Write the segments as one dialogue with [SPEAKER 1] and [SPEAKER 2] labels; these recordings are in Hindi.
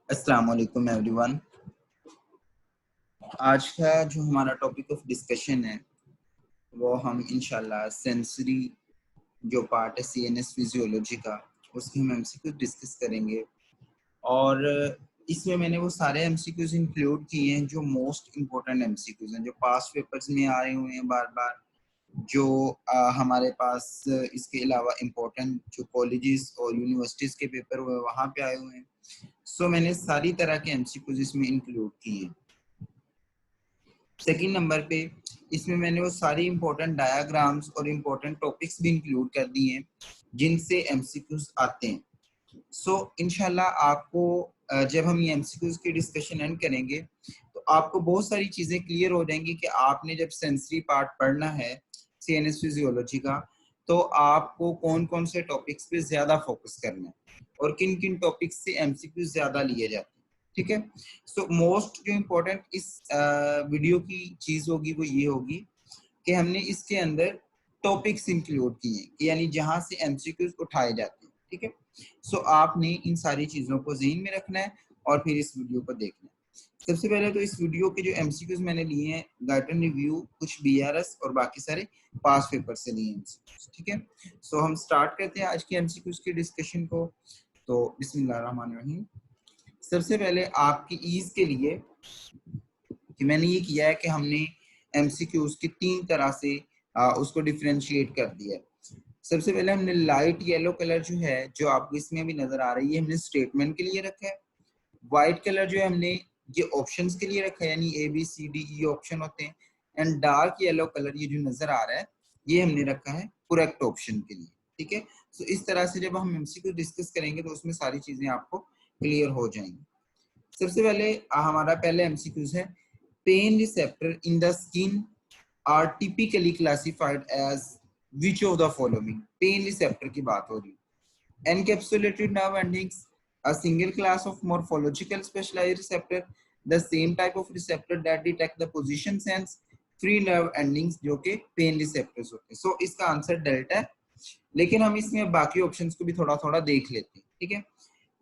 [SPEAKER 1] अस्सलाम वालेकुम एवरीवन। आज का जो हमारा टॉपिक ऑफ डिस्कशन है वो हम इंशाल्लाह सेंसरी जो पार्ट है सीएनएस फिजियोलॉजी का उसकी हम एमसीक्यू डिस्कस करेंगे। और इसमें मैंने वो सारे एमसीक्यूज इंक्लूड किए हैं जो मोस्ट इम्पोर्टेंट एमसीक्यूज हैं, जो पास्ट पेपर्स में आए हुए हैं बार बार, जो हमारे पास इसके अलावा इम्पोर्टेंट जो कॉलेजेस और यूनिवर्सिटीज के पेपर हुए वहाँ पे आए हुए हैं। सो मैंने सारी तरह के एमसीक्यूज इसमें इंक्लूड किए हैं। सेकंड नंबर पे इसमें मैंने वो सारी इंपॉर्टेंट डायाग्राम्स और इम्पोर्टेंट टॉपिक्स भी इंक्लूड कर दिए हैं जिनसे एमसीक्यूज आते हैं। सो इंशाल्लाह आपको जब हम ये एमसीक्यूज की डिस्कशन एंड करेंगे तो आपको बहुत सारी चीजें क्लियर हो जाएंगी कि आपने जब सेंसरी पार्ट पढ़ना है सीएनएस फिजियोलॉजी का तो आपको कौन कौन से टॉपिक्स पे ज्यादा फोकस करना है और किन किन टॉपिक्स से एमसीक्यूज ज्यादा लिए जाते हैं। ठीक है। सो मोस्ट जो इम्पोर्टेंट इस वीडियो की चीज होगी वो ये होगी कि हमने इसके अंदर टॉपिक्स इंक्लूड किए, यानी जहां से एमसीक्यूज उठाए जाते हैं। ठीक है। सो आपने इन सारी चीजों को ज़हन में रखना है और फिर इस वीडियो को देखना है। सबसे पहले तो इस वीडियो के जो एमसीक्यूज मैंने लिए हैं, गाइडन रिव्यू, कुछ बीआरएस और बाकी सारे पास पेपर से लिए एमसीक्यूज। ठीक है। सो हम स्टार्ट करते हैं आज की एमसीक्यूज की डिस्कशन को। तो बिस्मिल्लाहिर्रहमानिर्रहीम। सबसे पहले आपकी ईज के लिए कि मैंने ये किया है कि हमने एमसीक्यूज की तीन तरह से उसको डिफरेंशिएट कर दिया है। सबसे पहले हमने लाइट येलो कलर जो है, जो आपको इसमें भी नजर आ रही है, हमने स्टेटमेंट के लिए रखा है। व्हाइट कलर जो है हमने ये ऑप्शंस के लिए रखा है, यानी A B C D E option होते हैं। एंड डार्क येलो कलर ये जो नजर आ रहा है ये हमने रखा है करेक्ट ऑप्शन के लिए। ठीक है। सो इस तरह से जब हम एमसीक्यू डिस्कस करेंगे तो उसमें सारी चीजें आपको क्लियर हो जाएंगी। सबसे पहले हमारा पहले एमसीक्यूज है, pain receptor in the skin are typically classified as which of the following. Pain receptor की बात हो रही है। Encapsulated nerve endings, a single class of morphological specialized receptor, the same type of receptor that detect the position sense, free nerve endings जो कि पेन रिसेप्टर्स होते हैं। सो इसका आंसर डेल्टा है, लेकिन हम इसमें बाकी ऑप्शंस को भी थोड़ा थोड़ा देख लेते हैं। ठीक है।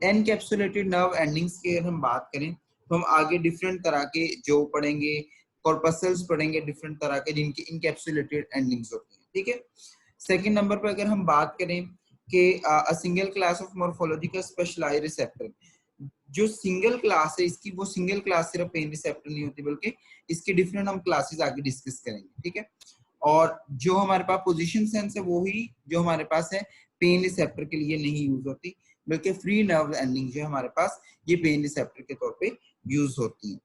[SPEAKER 1] एनकैप्सुलेटेड नर्व एंडिंग्स की अगर हम बात करें तो हम आगे डिफरेंट तरह के जो पढ़ेंगे, कॉर्पसल्स पढ़ेंगे डिफरेंट तरह के जिनकी इनकैप्सुलेटेड एंडिंग्स होती हैं। ठीक है। सेकंड नंबर पर अगर हम बात करें कि a single class of morphological specialised receptor, जो सिंगल क्लास है इसकी, वो सिंगल क्लास सिर्फ पेन रिसेप्टर नहीं होती बल्कि इसकी डिफरेंट हम क्लासेस आगे डिस्कस करेंगे। ठीक है। और जो हमारे पास पोजीशन सेंस है वो ही जो हमारे पास है पेन रिसेप्टर के लिए नहीं यूज होती, बल्कि फ्री नर्व एंडिंग जो हमारे पास ये पेन रिसेप्टर के तौर पे यूज होती है।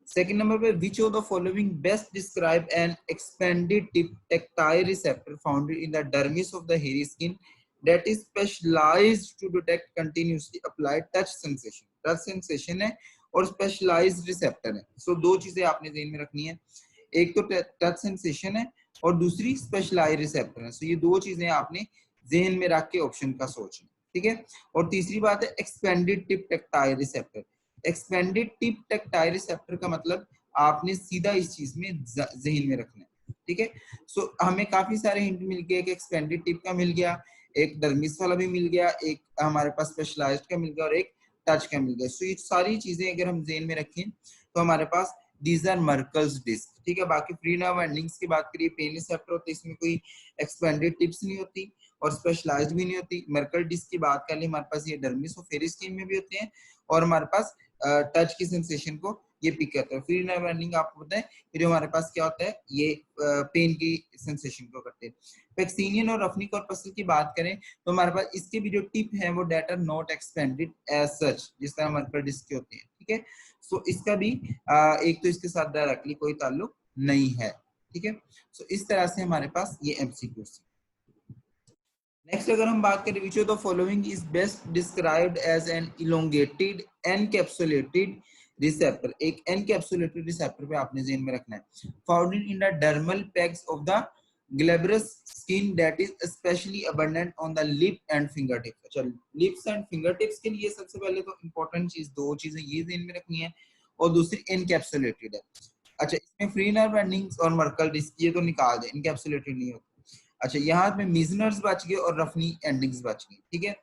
[SPEAKER 1] सेकंड नंबर पे, विच of the following best describe N expanded tip tactile receptor found in the dermis of the hairy skin that is specialized to detect continuously applied touch sensation। Touch sensation है और स्पेशलाइज्ड रिसेप्टर है। सो दो चीजें आपने ध्यान में रखनी है, एक तो टच सेंसेशन है और दूसरी स्पेशलाइज्ड रिसेप्टर है। सो ये दो चीजें आपने ध्यान में रख के ऑप्शन का सोचना। ठीक है। और तीसरी बात है expanded tip tactile receptor. Expanded tip tactile receptor का मतलब आपने सीधा इस चीज में जहन में रखना है। ठीक है। सो हमें काफी सारे हिंट मिल गए कि एक्सपेंडेड टिप का मिल गया, एक डर्मिस वाला भी मिल गया, एक हमारे पास स्पेशलाइज्ड का मिल गया और एक टच का मिल गया। सो ये सारी चीजें अगर हम जेन में रखें तो हमारे पास दीज आर मर्कल्स डिस्क। ठीक है। बाकी फ्री नर्व एंडिंग्स की बात करिए, पेन रिसेप्टर होते हैं, इसमें कोई एक्सपेंडेड टिप्स नहीं होती और स्पेशलाइज्ड भी नहीं होती। मर्कल डिस्क की बात कर ली, हमारे पास ये डर्मिस और फेरी स्किन में भी होते हैं और हमारे पास टच की सेंसेशन को ये पिक करता है। फ्री नर्व एंडिंग आपको पता है कि जो हमारे पास क्या होता है, ये पेन की सेंसेशन को करते हैं। पैक्सिनियन और रफनी कॉर्पसल की बात करें तो हमारे पास इसके भी जो टिप है वो that are not expanded as such, जिस तरह मर्कल डिस्क के होते हैं। ठीक है। सो इसका भी एक तो इसके साथ डायरेक्टली कोई ताल्लुक नहीं है। ठीक है। सो इस तरह से हमारे पास ये एमसीक्यू है। नेक्स्ट अगर हम बात करें, which of the following is best described as an elongated encapsulated receptor. एक एनकैप्सुलेटेड रिसेप्टर पे आपने ध्यान में रखना है, found in the dermal pegs of the glabrous skin that is specially abundant on the lip and finger tips. अच्छा, लिप्स एंड फिंगर टिप्स के लिए सबसे पहले तो इंपॉर्टेंट चीज, दो चीजें ये ध्यान में रखनी है और दूसरी एनकैप्सुलेटेड है। अच्छा, इसमें फ्री नर्व एंडिंग्स और मर्कल डिस्क ये तो निकाल दे, इनकैप्सुलेटेड नहीं होती। अच्छा, यहाँ पे मिजनर्स बच गए और रफनी एंडिंग्स बच गई। ठीक है।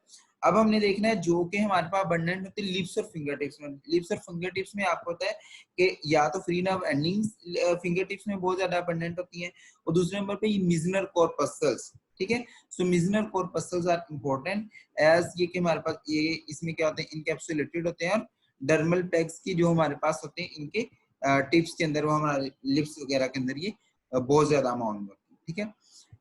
[SPEAKER 1] अब हमने देखना है जो कि हमारे पास अबंडेंट होते हैं लिप्स और फिंगर टिप्स में। लिप्स और फिंगर टिप्स में आपको पता है कि या तो free nerve endings finger tips में बहुत ज्यादा अबंडेंट होती हैं, और दूसरे नंबर पे ये मिजनर कॉर्पस्कल्स, ठीक है। सो मिजनर कॉर्पस्कल्स आर इंपॉर्टेंट एज ये कि हमारे पास ये इसमें क्या होते हैं, इनकैप्सुलेटेड होते हैं, और डर्मल पेग्स की जो हमारे पास होते हैं इनके टिप्स के अंदर, वो हमारे लिप्स वगैरह के अंदर ये बहुत ज्यादा अमाउंट में होती है, ठीक है।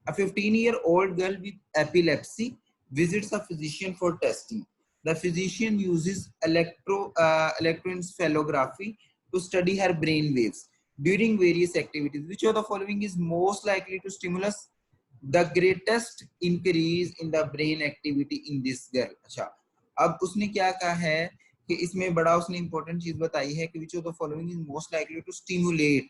[SPEAKER 1] A 15-year-old girl with epilepsy visits a physician for testing. The physician uses electroencephalography to study her brain waves during various activities. Which of the following is most likely to stimulus the greatest increase in the brain activity in this girl? अच्छा, अब उसने क्या कहा है कि इसमें बड़ा उसने इंपॉर्टेंट चीज बताई है कि which of the following is most likely to stimulate.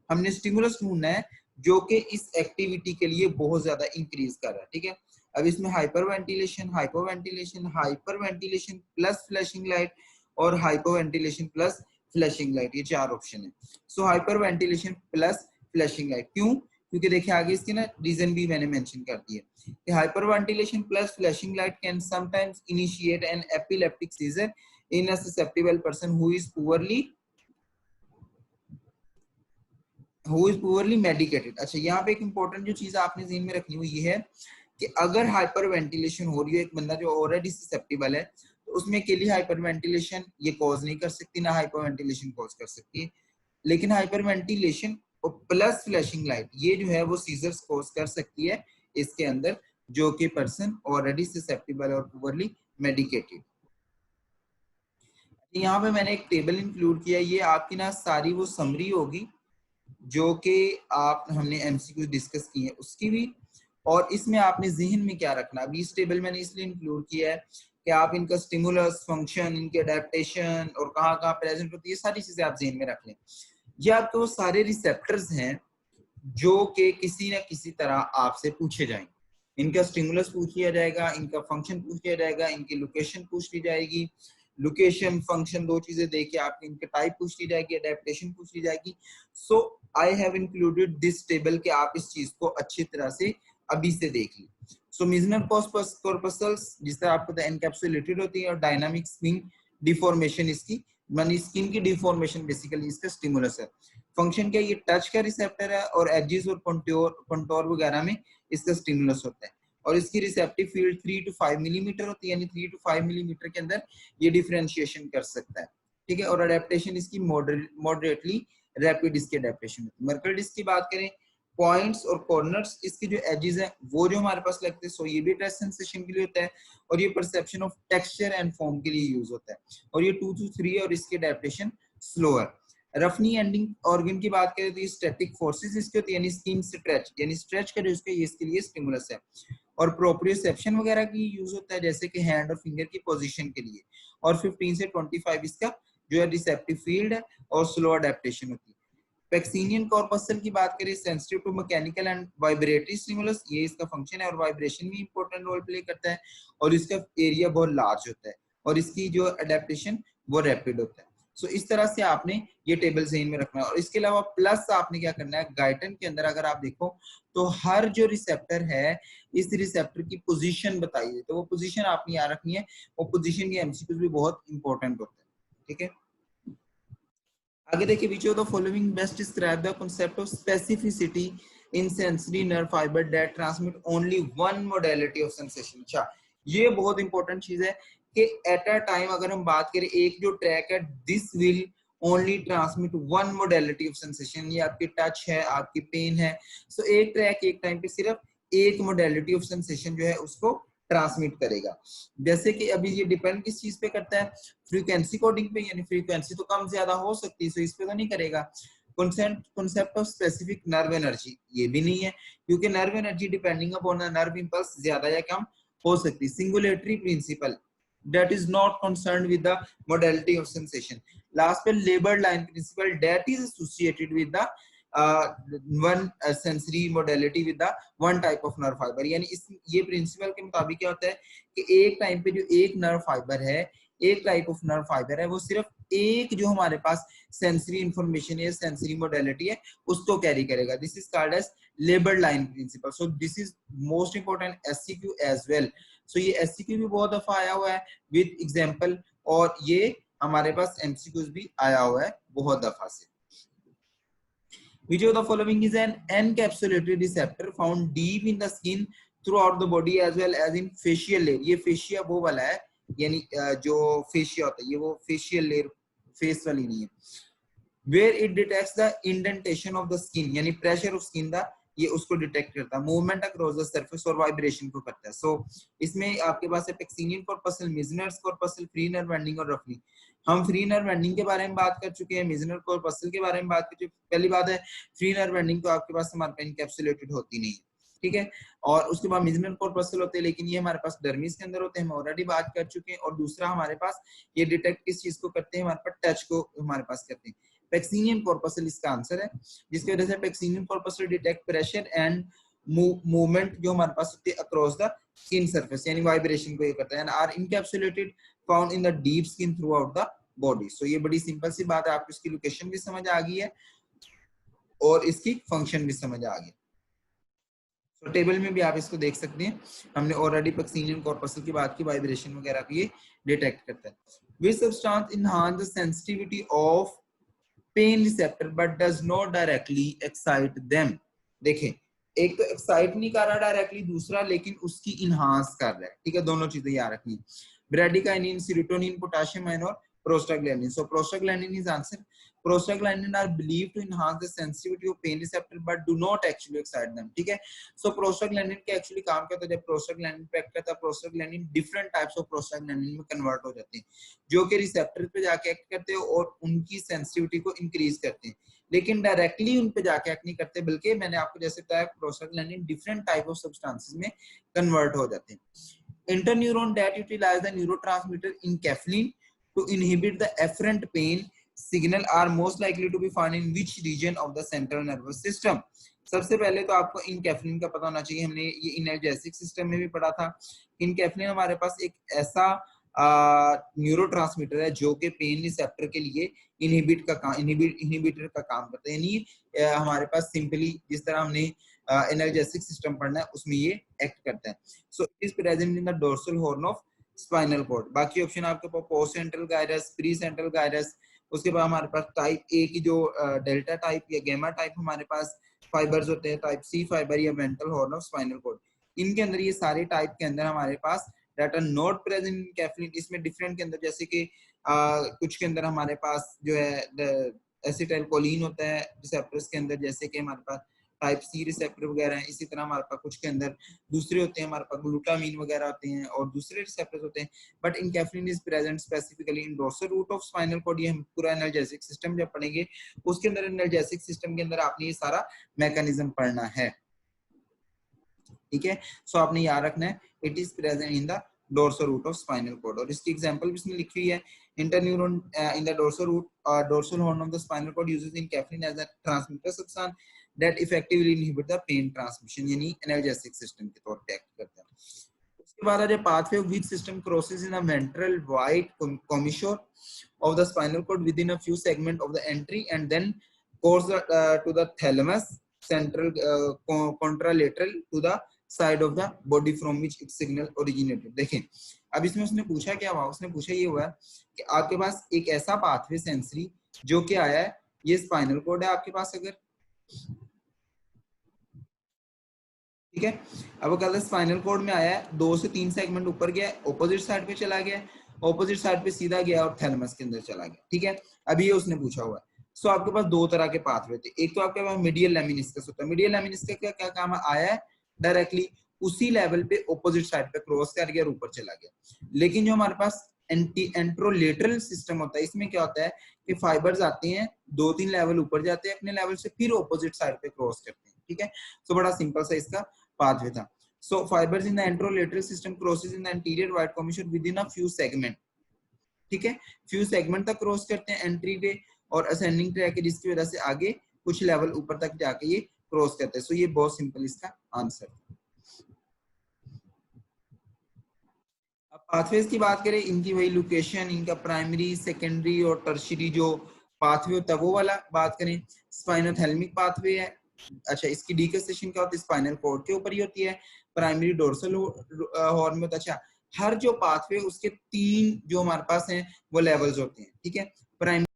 [SPEAKER 1] हमने स्टिमुलस ढूंढना है जो कि इस एक्टिविटी के लिए बहुत ज्यादा इंक्रीज कर रहा है, ठीक है। अब इसमें hyperventilation, hypoventilation, hyperventilation plus flashing light और हाइपोवेंटिलेशन प्लस फ्लैशिंग लाइट, ये चार ऑप्शन है। सो हाइपरवेंटिलेशन प्लस फ्लैशिंग लाइट, क्यों? क्योंकि देखिए आगे इसके ना रीजन भी मैंने मेंशन कर दिया कि hyperventilation plus flashing light can sometimes initiate an epileptic seizure in a susceptible person who is poorly medicated. अच्छा, यहाँ पे एक इंपॉर्टेंट जो चीज आपने ज़हन में रखनी हुई ये है कि अगर हाइपर वेंटिलेशन हो रही है, एक बंदा जो ऑलरेडी ससेप्टिबल है, तो उसमें के लिए हाइपर वेंटिलेशन ये कॉज नहीं कर सकती, ना हाइपर वेंटिलेशन कॉज कर सकती है। लेकिन हाइपर वेंटिलेशन और प्लस फ्लैशिंग लाइट ये जो है वो सीजर्स कॉज कर सकती है इसके अंदर, जो कि पर्सन ऑलरेडी ससेप्टिबल और पुअरली मेडिकेटेड। यहाँ पे मैंने एक टेबल इंक्लूड किया, ये आपकी ना सारी वो समरी होगी जो कि आप हमने एमसीक्यू डिस्कस की है उसकी भी, और इसमें आपने जहन में क्या रखना। अभी इस टेबल मैंने इसलिए इंक्लूड किया है कि आप इनका स्टिमुलस, फंक्शन, इनके अडेप्टेशन और कहाँ कहाँ प्रेजेंट होती है, सारी चीजें आप जहन में रख लें। ये आपके वो सारे रिसेप्टर्स हैं जो कि किसी न किसी तरह आपसे पूछे जाएंगे। इनका स्टिमुलस पूछ लिया जाएगा, इनका फंक्शन पूछ लिया जाएगा, इनकी लोकेशन पूछ ली जाएगी, लोकेशन फंक्शन दो चीजें देके आपकी इनके टाइप पूछ ली जाएगी, अडेप्टेशन पूछ ली जाएगी। So I have included this table कि आप इस चीज को अच्छी तरह से अभी से देख ली। सो मिजनर कॉर्पस्कल्स जिस तरह आपको एनकैप्सुलेटेड होती है, और डायनामिक स्किन डिफॉर्मेशन इसकी मानी स्किन की डिफॉर्मेशन बेसिकली इसका स्टिमुलस है। फंक्शन क्या, ये टच का रिसेप्टर है, और एजेस और कंटोर वगैरह में इसका स्टिमुलस होता है, और इसकी रिसेप्टिव फील्ड 3 to 5 मिलीमीटर होती है, यानी 3 to 5 मिलीमीटर के अंदर ये डिफरेंशिएशन कर सकता है, ठीक है। और अडेप्टेशन इसकी मॉडरेटली रैपिड इसकी अडेप्टेशन होती है। मर्कल डिस्क की बात करें, पॉइंट्स और कॉर्नर्स इसकी जो एजेस हैं वो जो हमारे पास लगते हैं, सो ये भी टेस्ट सेंसेशन के लिए होता है, और ये perception of texture and form के लिए यूज होता है, और ये 2 to 3 और इसकी अडेप्टेशन स्लोअर। रफनी एंडिंग ऑर्गन की बात करें तो ये स्टैटिक फोर्सेस इसके होती है, यानी स्किन स्ट्रेच, यानी स्ट्रेच करे उसके, ये इसके लिए स्टिमुलस है। और प्रोप्रियोसेप्शन वगैरह की यूज होता है जैसे कि हैंड और फिंगर की पोजीशन के लिए, और 15 से 25 इसका जो है रिसेप्टिव फील्ड है, और स्लो अडेप्टेशन होती है। पैक्सिनियन कॉर्पस्कल की बात करें, sensitive to mechanical and vibratory stimulus, ये इसका फंक्शन है, और वाइब्रेशन भी इंपॉर्टेंट रोल प्ले करता है, और इसका एरिया बहुत लार्ज होता है, और इसकी जो अडेप्टेशन वो रैपिड होता है। सो इस तरह से आपने ये टेबल ज़हन में रखना है। और इसके अलावा प्लस आपने क्या करना है, गाइटन के अंदर अगर आप देखो तो हर जो रिसेप्टर है इस रिसेप्टर की पोजीशन बताई है, तो वो पोजीशन आपने याद रखनी है, वो पोजीशन के एमसीक्यूज भी बहुत इंपॉर्टेंट होते हैं, ठीक है। आगे देखिए, which of the following best describe the concept of specificity in sensory nerve fiber that transmit only one modality of sensation। अच्छा, ये बहुत इंपॉर्टेंट चीज है कि एट अ टाइम अगर हम बात करें, एक जो ट्रैक है this will only transmit one modality of sensation, ये आपकी टच है, आपकी पेन है, सो एक ट्रैक एक टाइम पे सिर्फ एक मोडेलिटी ऑफ सेंसेशन जो है उसको ट्रांसमिट करेगा। जैसे कि अभी ये डिपेंड किस चीज पे करता है, फ्रीक्वेंसी कोडिंग पे, यानी फ्रीक्वेंसी तो कम ज्यादा हो सकती है, सो इस पे तो नहीं करेगा। Concept of specific nerve energy, ये भी नहीं है, क्योंकि nerve energy depending upon the nerve impulse ज्यादा या कम हो सकती है। सिंगुलेटरी principal that is not concerned with the modality of sensation। last पे labor line principle that is associated with the one sensory modality with the one type of nerve fiber, यानी इस ये प्रिंसिपल के मुताबिक क्या होता है कि एक टाइम पे जो एक नर्व फाइबर है एक टाइप ऑफ नर्व फाइबर है, वो सिर्फ एक जो हमारे पास सेंसरी इंफॉर्मेशन है, सेंसरी मोडेलिटी है, उसको कैरी करेगा. This is called as labelled line principle. So this is most important SCQ as well. So ये एससीक्यू भी बहुत दफा आया हुआ है विद एग्जांपल, और ये हमारे पास एमसीक्यूज भी आया हुआ है बहुत दफा से. Which of the following is an encapsulated receptor found deep in the skin throughout the body as well as in facial layer. ये फेशिया वो वाला है, यानी जो फेशिया होता है ये वो फेशियल लेयर, फेस वाली नहीं है. Where it detects the indentation of the skin, यानी pressure of skin दा ये उसको डिटेक्ट करता है. मूवमेंट अक्रॉस द सरफेस और वाइब्रेशन को करता है. सो इसमें आपके पास है Pacinian corpuscle, Meissner's corpuscle, free nerve ending और रफली. हम फ्री नर्व एंडिंग के बारे में बात कर चुके हैं, मिजनर कॉर्पसल के बारे में बात कर चुके हैं. पहली बात है फ्री नर्व एंडिंग तो आपके पास हमारे पास इनकैप्सुलेटेड होती नहीं है, ठीक है. और उसके बाद मिजनर कॉर्पसल होते हैं, लेकिन ये हमारे पास डर्मिस के अंदर होते हैं, हम ऑलरेडी बात कर चुके हैं. और दूसरा हमारे पास ये डिटेक्ट किस चीज को करते हैं, हमारे पास टच को हमारे पास करते हैं. पेक्सिनियन कॉर्पसल इसका आंसर है, जिसकी वजह से Pacinian corpuscle detect pressure and movement जो हमारे पास होती है अक्रॉस द स्किन सरफेस, यानी वाइब्रेशन को ये करता है. And are encapsulated found in the deep skin throughout the body. So ये बड़ी सिंपल सी बात है, आपको इसकी लोकेशन भी समझ आ गई है और इसकी फंक्शन भी समझ आ गई. तो टेबल में भी आप इसको देख सकते हैं, हमने ऑलरेडी पेक्सिनियन कॉर्पसल की बात की, वाइब्रेशन वगैरह को ये डिटेक्ट करता है. Which substance enhance the sensitivity of pain receptor but does not directly excite them. देखें, एक तो एक्साइट नहीं कर रहा डायरेक्टली, दूसरा लेकिन उसकी इनहांस कर रहा है, ठीक है. दोनों चीजें याद रखनी. ब्रेडिकाइनिन, सेरोटोनिन, पोटेशियम आयन और prostaglandin. So prostaglandin is answer. Prostaglandin are believed to enhance the sensitivity of pain receptor but do not actually excite them, ठीक है. So prostaglandin के actually काम क्या होता है, जब prostaglandin पे एक्ट करता है, prostaglandin different types of prostaglandin में कन्वर्ट हो जाते हैं, जो कि रिसेप्टर पे जाके एक्ट करते हैं और उनकी सेंसिटिविटी को इंक्रीज करते हैं, लेकिन डायरेक्टली उन पे जाके एक्ट नहीं करते, बल्कि मैंने आपको जैसे बताया prostaglandin different type of substances में कन्वर्ट हो जाते हैं. Interneuron that utilize the neurotransmitter enkephalin to inhibit the afferent pain signal are most likely to be found in which region of the central nervous system. सबसे पहले तो आपको इनकेफ्लिन का पता होना चाहिए, हमने ये इनर्जेटिक सिस्टम में भी पढ़ा था. इनकेफ्लिन हमारे पास एक ऐसा न्यूरोट्रांसमीटर है जो कि पेन रिसेप्टर के लिए इनहिबिटर का काम करता है, यानी हमारे पास सिंपली जिस तरह हमने एनर्जेटिक सिस्टम पढ़ना है उसमें ये एक्ट करता है. So it is present in the dorsal horn of spinal cord. बाकी ऑप्शन आपके पास post central gyrus, pre central gyrus, उसके बाद हमारे पास टाइप ए की जो डेल्टा टाइप या गेमा टाइप हमारे पास फाइबर्स होते हैं, टाइप सी फाइबर या ventral horn of spinal cord. इनके अंदर ये सारे टाइप के अंदर हमारे पास that are not present enkephalin. इसमें डिफरेंट के अंदर जैसे कि कुछ के अंदर हमारे पास जो है एसिटाइल कोलिन होता है रिसेप्टर्स के अंदर, जैसे कि हमारे पास टाइप सी रिसेप्टर वगैरह हैं. इसी तरह हमारे पास कुछ के अंदर दूसरे होते हैं, हमारे पास ग्लूटामीन वगैरह होते हैं और दूसरे रिसेप्टर्स होते हैं. But enkephalin is present specifically in dorsal root of spinal cord. ये हम पूरा एनर्जेटिक सिस्टम जब पढ़ेंगे उसके अंदर, एनर्जेटिक सिस्टम के अंदर आपने ये सारा मैकेनिज्म पढ़ना है, ठीक है. सो आपने याद रखना है it is present in the dorsal root of spinal cord. और इसकी एग्जांपल भी इसमें लिखी हुई है. Interneuron in the dorsal root dorsal horn of the spinal cord uses enkephalin as a transmitter substance that effectively inhibit the pain transmission, यानी एनर्जेटिक सिस्टम के तौर पे एक्ट करता है. उसके बाद आ जाए pathway of which system crosses in a ventral white commissure of the spinal cord within a few segments of the entry and then goes to the thalamus central contralateral to the side of the body from which its signal originated. देखें, अब इसमें उसने पूछा क्या हुआ, उसने पूछा ये हुआ कि आपके पास एक ऐसा पाथवे सेंसरी जो कि आया है, ये स्पाइनल कॉर्ड है आपके पास अगर, ठीक है. अब वो कहता है स्पाइनल कॉर्ड में आया है, 2 से 3 सेगमेंट ऊपर गया, ऑपोजिट साइड पे चला गया, ऑपोजिट साइड पे सीधा गया और थैलेमस के अंदर चला गया, ठीक है. अभी ये उसने पूछा हुआ है. सो आपके पास दो तरह के पाथवे थे. एक तो आपके पास मीडियल लेमिनिस्कस होता है. मीडियल लेमिनिस्कस का क्या काम आया है, डायरेक्टली उसी लेवल पे ऑपोजिट साइड पे क्रॉस कर गया और ऊपर चला गया. लेकिन जो हमारे पास एंट्रोलेटरल सिस्टम होता है, इसमें क्या होता है कि फाइबर्स आते हैं 2-3 लेवल ऊपर जाते हैं अपने लेवल से, फिर ऑपोजिट साइड पे क्रॉस करते हैं, ठीक है. सो बड़ा सिंपल सा इसका पाथवे था. So fibers in the anterolateral system crosses in the anterior white commissure within a few segment, ठीक है. few segment तक क्रॉस करते हैं एंट्री पे और असेंडिंग ट्रैक है, जिसकी वजह से आगे कुछ लेवल ऊपर तक जाके ये क्रॉस करते हैं. सो ये बहुत सिंपल इसका आंसर. अब पाथवेज की बात करें, इनकी वही लोकेशन, इनका प्राइमरी, सेकेंडरी और टर्शियरी जो पाथवे होता है वो वाला बात करें। स्पाइनोथैलेमिक पाथवे है, अच्छा इसकी डीकस्टेशन क्या होती है, स्पाइनल कॉर्ड के ऊपर ही होती है, प्राइमरी डोर्सल हॉर्न में होता है। अच्छा, हर जो पाथवे उसके 3 जो हमारे पास हैं वो लेवल्स होते हैं, ठीक है। प्राइमरी